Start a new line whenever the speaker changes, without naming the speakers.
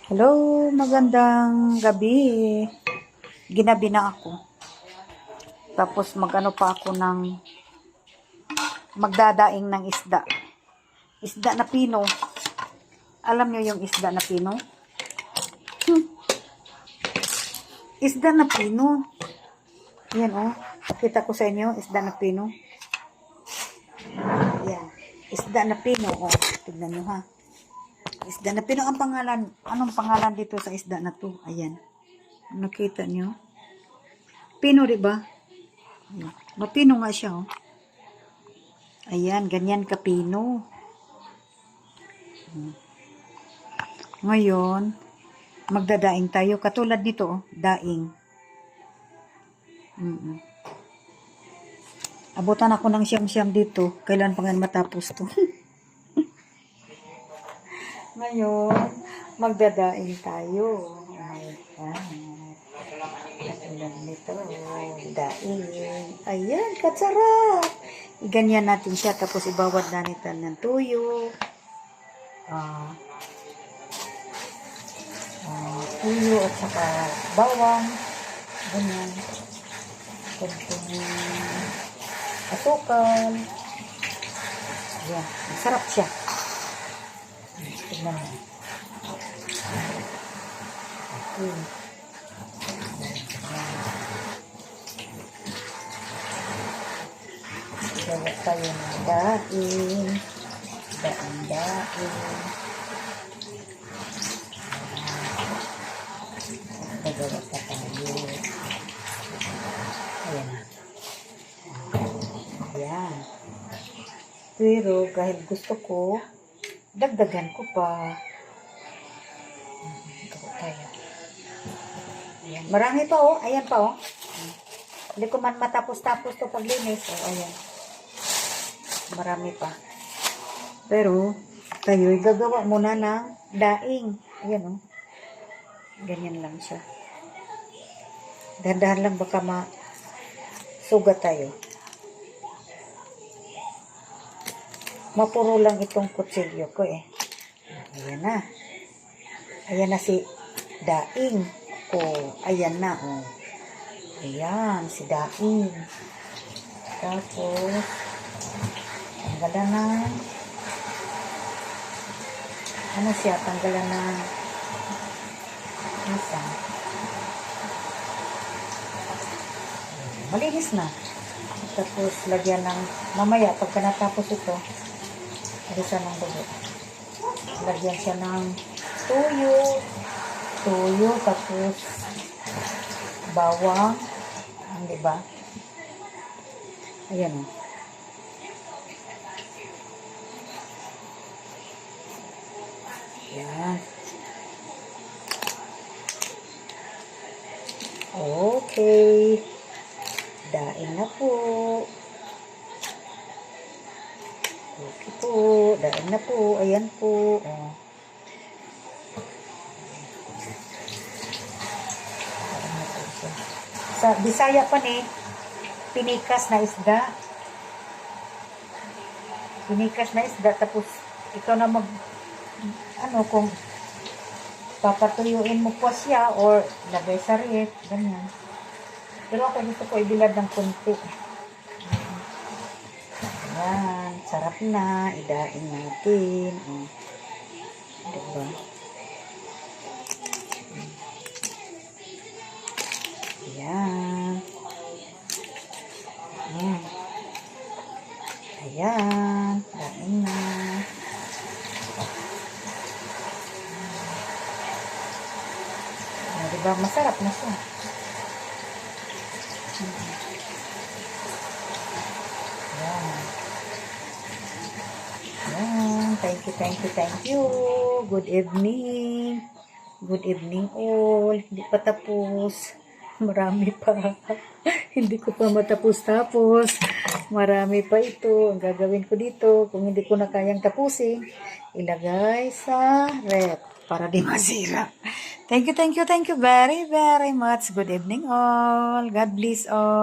Hello, magandang gabi. Ginabi na ako. Tapos magano pa ako ng magdadaing ng isda. Isda na pino. Alam niyo yung isda na pino? Isda na pino. Yan oh. Kita ko sa inyo, isda na pino. Yan. Isda na pino. Oh, tignan niyo ha. Isda na pino ang pangalan. Anong pangalan dito sa isda na to? Ayan. Nakita niyo? Pino, diba? Mapino nga siya, oh. Ayan, ganyan kapino. Ngayon, magdadaing tayo. Katulad nito, oh, daing. Abutan ako ng siyam-siyam dito. Kailan pa nga matapos to? Ngayon, magdadaing tayo. Ayan. Katulad nito, daing. Ayan, katsarap. Iganyan natin siya, tapos ibawad na natin ng tuyo. Tuyo at saka bawang. Ganyan. Kunting asukal. Ayan, masarap siya. Tignan mo. Okay. Gawa tayo ng daing. Daing. Nagawa pa tayo. Ayan na. Ayan. Pero kahit gusto ko, dagdagan ko pa. Gawa tayo. Ayan. Marami pa oh. Ayan pa oh. Hindi ko man matapos-tapos to paglinis. Oh, ayan. Marami pa. Pero, tayo gagawa muna ng daing. Ayan oh. Ganyan lang siya. Dahan-dahan lang baka masugat tayo. Mapuro lang itong kutsilyo ko eh. Ayan na. Ayan na si daing ko. Ayan na oh. Ayan, si daing. Tapos, tanggalan ng ano siya, tanggalan ng isa. Malinis na. Tapos, lagyan ng, mamaya, pagka natapos ito, alisan ng dugo. Lagyan siya ng tuyo, tapos, bawang, diba? Ayan o. Ayan. Okay. Daing na po. Okay po. Daing na po. Ayan po. Oh. Sa Bisaya pa ni, pinikas na isda. Pinikas na isda. Tapos, ikaw na kung papatuyuin mo po siya or lagay sa ref, ganyan. Pero ako gusto ko ibilad ng kunti. Ayan, sarap na. Idaing natin. Diba? Ayan. Ayan. Daing na. Diba? Masarap na siya. Ayan. Ayan. Thank you. Good evening. Good evening all. Hindi pa tapos. Marami pa. Hindi ko pa matapos-tapos. Marami pa ito. Ang gagawin ko dito, kung hindi ko na kayang tapusin, ilagay sa ref para di masira. Thank you very much. Good evening all. God bless all.